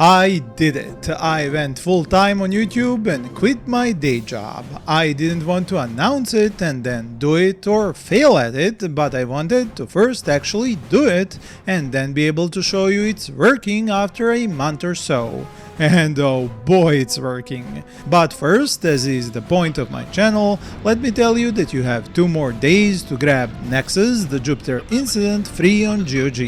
I did it. I went full-time on YouTube and quit my day job. I didn't want to announce it and then do it or fail at it, but I wanted to first actually do it and then be able to show you it's working after a month or so. And oh boy, it's working. But first, as is the point of my channel, let me tell you that you have 2 more days to grab Nexus, the Jupiter incident, free on GOG.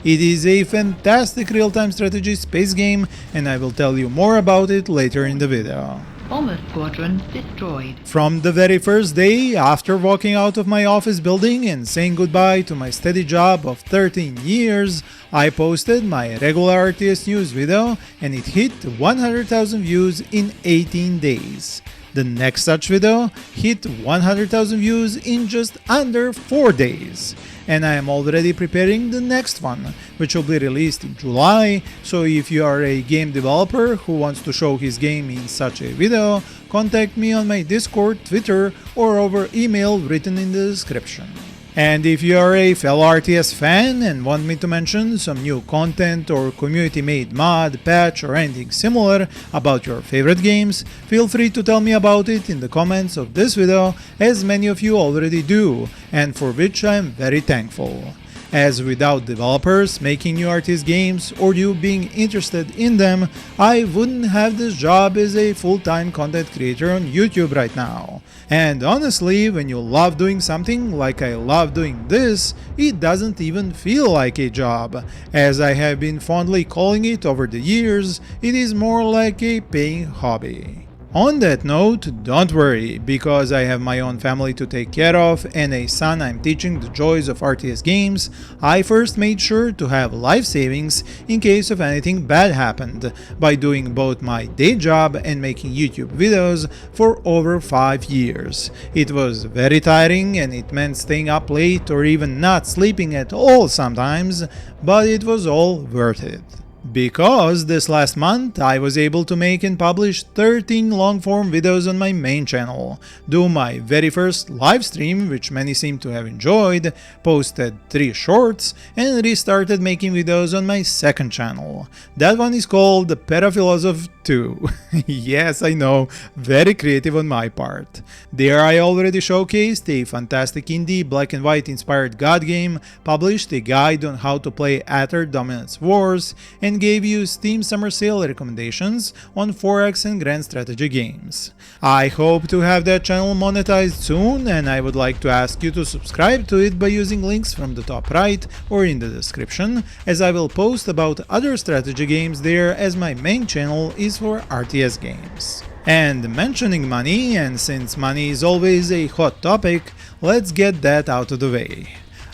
It is a fantastic real-time strategy space game, and I will tell you more about it later in the video. Bomber squadron destroyed. From the very first day, after walking out of my office building and saying goodbye to my steady job of 13 years, I posted my regular RTS news video and it hit 100,000 views in 18 days. The next such video hit 100,000 views in just under 4 days. And I am already preparing the next one, which will be released in July, so if you are a game developer who wants to show his game in such a video, contact me on my Discord, Twitter, or over email written in the description. And if you are a fellow RTS fan and want me to mention some new content or community-made mod, patch or anything similar about your favorite games, feel free to tell me about it in the comments of this video, as many of you already do, and for which I am very thankful. As without developers making new RTS games or you being interested in them, I wouldn't have this job as a full-time content creator on YouTube right now. And honestly, when you love doing something like I love doing this, it doesn't even feel like a job. As I have been fondly calling it over the years, it is more like a paying hobby. On that note, don't worry, because I have my own family to take care of and a son I'm teaching the joys of RTS games, I first made sure to have life savings in case of anything bad happened, by doing both my day job and making YouTube videos for over 5 years. It was very tiring and it meant staying up late or even not sleeping at all sometimes, but it was all worth it. Because this last month I was able to make and publish 13 long-form videos on my main channel, do my very first live stream, which many seem to have enjoyed, posted 3 shorts, and restarted making videos on my second channel. That one is called Perafilozof 2. Yes, I know, very creative on my part. There I already showcased a fantastic indie black and white inspired god game, published a guide on how to play Aether Dominance Wars, and gave you Steam Summer Sale recommendations on Forex and Grand Strategy games. I hope to have that channel monetized soon, and I would like to ask you to subscribe to it by using links from the top right or in the description, as I will post about other strategy games there, as my main channel is for RTS games. And mentioning money, and since money is always a hot topic, let's get that out of the way.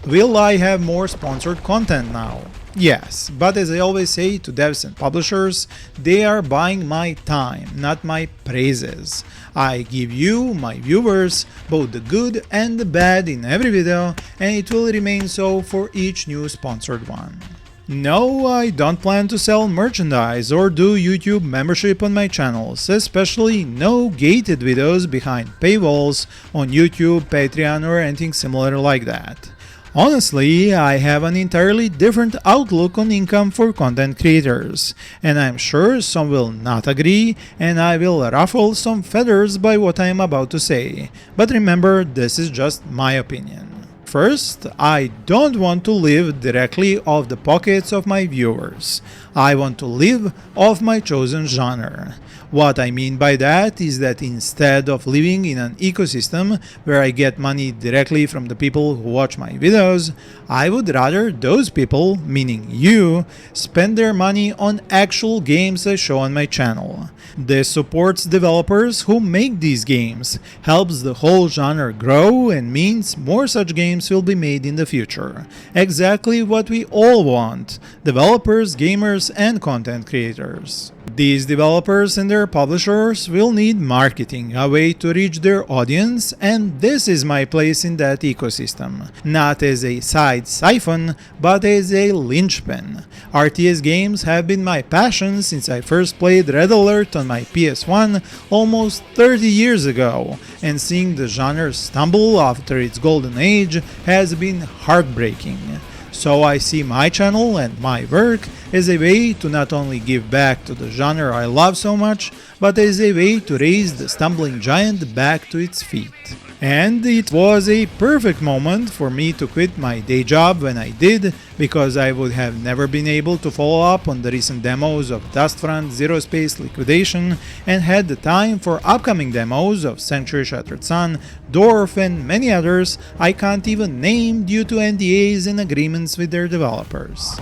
Will I have more sponsored content now? Yes, but as I always say to devs and publishers, they are buying my time, not my praises. I give you, my viewers, both the good and the bad in every video, and it will remain so for each new sponsored one. No, I don't plan to sell merchandise or do YouTube membership on my channels, especially no gated videos behind paywalls on YouTube, Patreon or anything similar like that. Honestly, I have an entirely different outlook on income for content creators, and I'm sure some will not agree, and I will ruffle some feathers by what I am about to say, but remember, this is just my opinion. First, I don't want to live directly off the pockets of my viewers. I want to live off my chosen genre. What I mean by that is that instead of living in an ecosystem where I get money directly from the people who watch my videos, I would rather those people, meaning you, spend their money on actual games I show on my channel. This supports developers who make these games, helps the whole genre grow, and means more such games will be made in the future. Exactly what we all want: developers, gamers, and content creators. These developers and their publishers will need marketing, a way to reach their audience, and this is my place in that ecosystem. Not as a side siphon, but as a linchpin. RTS games have been my passion since I first played Red Alert on my PS1 almost 30 years ago, and seeing the genre stumble after its golden age has been heartbreaking. So I see my channel and my work as a way to not only give back to the genre I love so much, but as a way to raise the stumbling giant back to its feet. And it was a perfect moment for me to quit my day job when I did, because I would have never been able to follow up on the recent demos of Dustfront, Zero Space Liquidation, and had the time for upcoming demos of Sanctuary Shattered Sun, Dwarf, and many others I can't even name due to NDAs and agreements with their developers.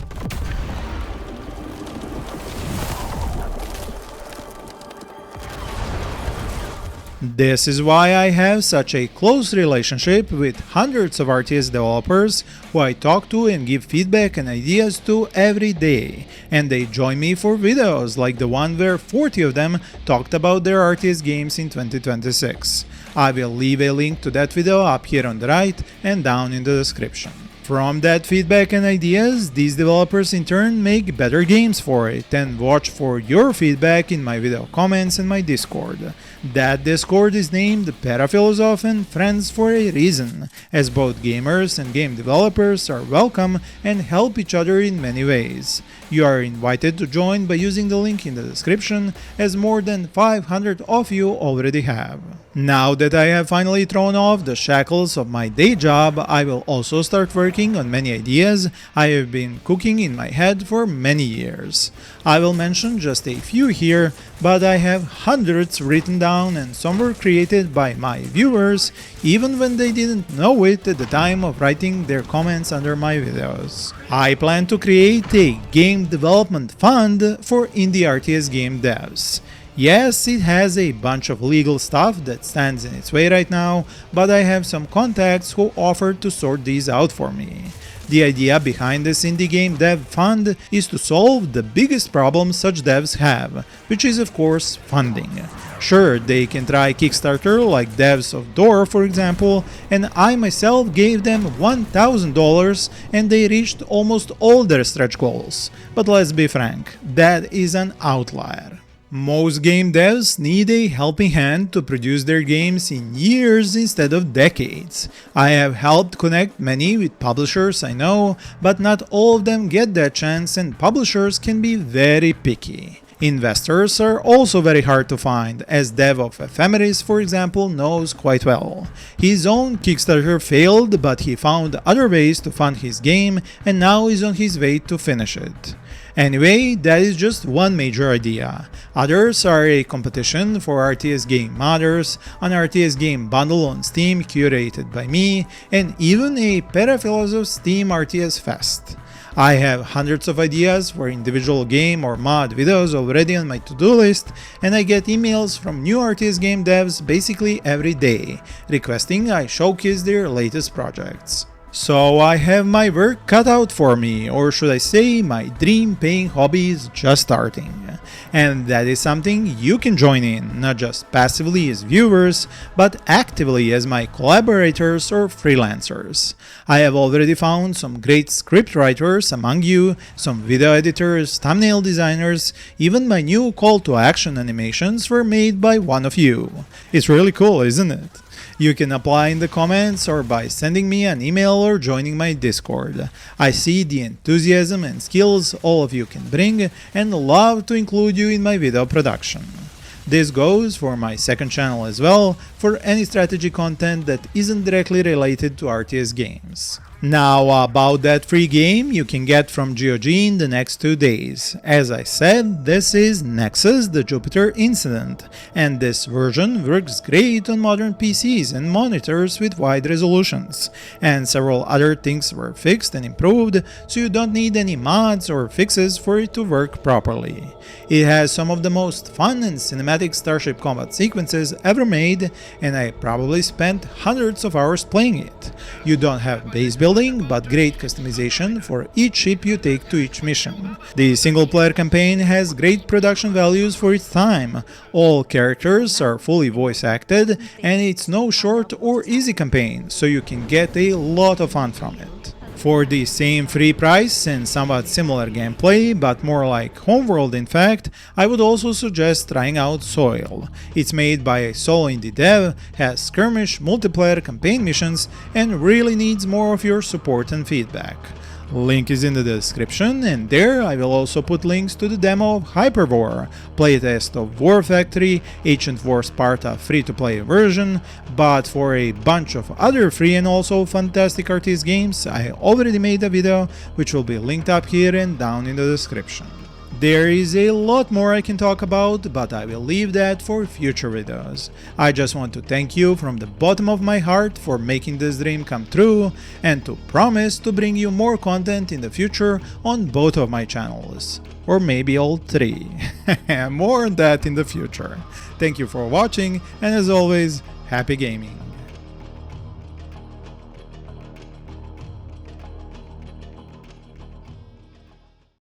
This is why I have such a close relationship with hundreds of RTS developers who I talk to and give feedback and ideas to every day, and they join me for videos like the one where 40 of them talked about their RTS games in 2026. I will leave a link to that video up here on the right and down in the description. From that feedback and ideas, these developers in turn make better games for it, and watch for your feedback in my video comments and my Discord. That Discord is named Perafilozof Friends for a reason, as both gamers and game developers are welcome and help each other in many ways. You are invited to join by using the link in the description, as more than 500 of you already have. Now that I have finally thrown off the shackles of my day job, I will also start working on many ideas I have been cooking in my head for many years. I will mention just a few here, but I have hundreds written down, and some were created by my viewers even when they didn't know it at the time of writing their comments under my videos. I plan to create a game development fund for indie RTS game devs. Yes, it has a bunch of legal stuff that stands in its way right now, but I have some contacts who offered to sort these out for me. The idea behind this indie game dev fund is to solve the biggest problem such devs have, which is of course funding. Sure, they can try Kickstarter like devs of Door for example, and I myself gave them $1,000 and they reached almost all their stretch goals. But let's be frank, that is an outlier. Most game devs need a helping hand to produce their games in years instead of decades. I have helped connect many with publishers I know, but not all of them get that chance, and publishers can be very picky. Investors are also very hard to find, as Dev of Ephemeris for example knows quite well. His own Kickstarter failed, but he found other ways to fund his game and now is on his way to finish it. Anyway, that is just one major idea. Others are a competition for RTS game modders, an RTS game bundle on Steam curated by me, and even a Perafilozof Steam RTS Fest. I have hundreds of ideas for individual game or mod videos already on my to-do list, and I get emails from new RTS game devs basically every day, requesting I showcase their latest projects. So I have my work cut out for me, or should I say my dream paying hobby is just starting. And that is something you can join in, not just passively as viewers, but actively as my collaborators or freelancers. I have already found some great script writers among you, some video editors, thumbnail designers, even my new call to action animations were made by one of you. It's really cool, isn't it? You can apply in the comments or by sending me an email or joining my Discord. I see the enthusiasm and skills all of you can bring and love to include you in my video production. This goes for my second channel as well, for any strategy content that isn't directly related to RTS games. Now about that free game you can get from GOG in the next 2 days. As I said, this is Nexus the Jupiter Incident, and this version works great on modern PCs and monitors with wide resolutions, and several other things were fixed and improved, so you don't need any mods or fixes for it to work properly. It has some of the most fun and cinematic starship combat sequences ever made, and I probably spent hundreds of hours playing it. You don't have base building, but great customization for each ship you take to each mission. The single-player campaign has great production values for its time. All characters are fully voice-acted, and it's no short or easy campaign, so you can get a lot of fun from it. For the same free price and somewhat similar gameplay, but more like Homeworld in fact, I would also suggest trying out Soil. It's made by a solo indie dev, has skirmish multiplayer campaign missions, and really needs more of your support and feedback. Link is in the description, and there I will also put links to the demo of Hyperwar, playtest of War Factory, Ancient War Sparta free-to-play version, but for a bunch of other free and also fantastic RTS games I already made a video which will be linked up here and down in the description. There is a lot more I can talk about, but I will leave that for future videos. I just want to thank you from the bottom of my heart for making this dream come true, and to promise to bring you more content in the future on both of my channels. Or maybe all three. More on that in the future. Thank you for watching, and as always, happy gaming.